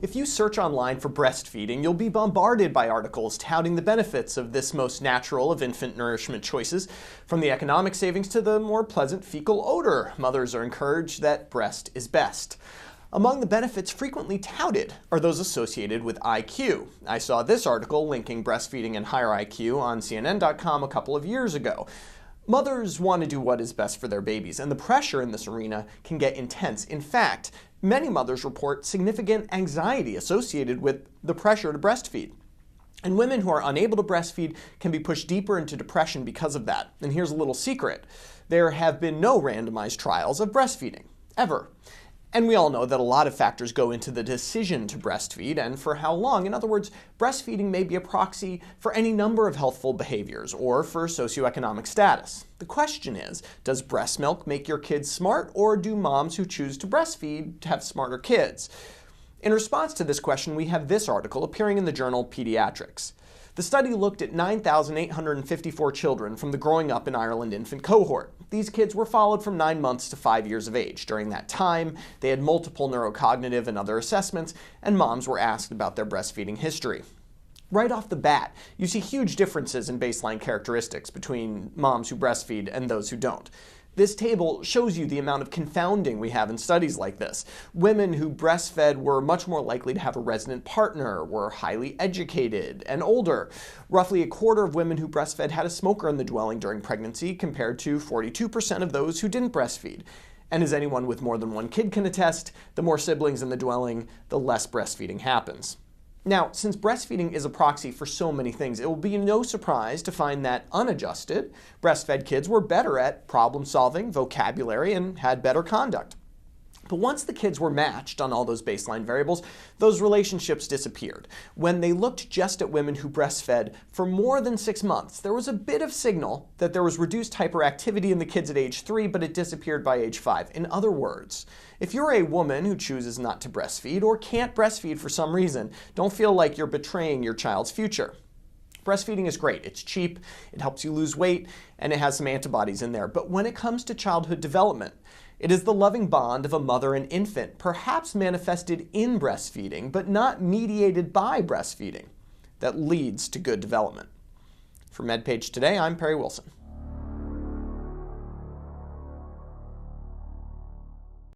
If you search online for breastfeeding, you'll be bombarded by articles touting the benefits of this most natural of infant nourishment choices. From the economic savings to the more pleasant fecal odor, mothers are encouraged that breast is best. Among the benefits frequently touted are those associated with IQ. I saw this article linking breastfeeding and higher IQ on CNN.com a couple of years ago. Mothers want to do what is best for their babies, and the pressure in this arena can get intense. In fact, many mothers report significant anxiety associated with the pressure to breastfeed. And women who are unable to breastfeed can be pushed deeper into depression because of that. And here's a little secret. There have been no randomized trials of breastfeeding, ever. And we all know that a lot of factors go into the decision to breastfeed and for how long. In other words, breastfeeding may be a proxy for any number of healthful behaviors or for socioeconomic status. The question is, does breast milk make your kids smart, or do moms who choose to breastfeed have smarter kids? In response to this question, we have this article appearing in the journal Pediatrics. The study looked at 9,854 children from the Growing Up in Ireland infant cohort. These kids were followed from 9 months to 5 years of age. During that time, they had multiple neurocognitive and other assessments, and moms were asked about their breastfeeding history. Right off the bat, you see huge differences in baseline characteristics between moms who breastfeed and those who don't. This table shows you the amount of confounding we have in studies like this. Women who breastfed were much more likely to have a resident partner, were highly educated, and older. Roughly a quarter of women who breastfed had a smoker in the dwelling during pregnancy, compared to 42% of those who didn't breastfeed. And as anyone with more than one kid can attest, the more siblings in the dwelling, the less breastfeeding happens. Now, since breastfeeding is a proxy for so many things, it will be no surprise to find that unadjusted, breastfed kids were better at problem solving, vocabulary, and had better conduct. But once the kids were matched on all those baseline variables, those relationships disappeared. When they looked just at women who breastfed for more than 6 months, there was a bit of signal that there was reduced hyperactivity in the kids at age 3, but it disappeared by age 5. In other words, if you're a woman who chooses not to breastfeed or can't breastfeed for some reason, don't feel like you're betraying your child's future. Breastfeeding is great. It's cheap, it helps you lose weight, and it has some antibodies in there. But when it comes to childhood development, it is the loving bond of a mother and infant, perhaps manifested in breastfeeding, but not mediated by breastfeeding, that leads to good development. For MedPage Today, I'm Perry Wilson.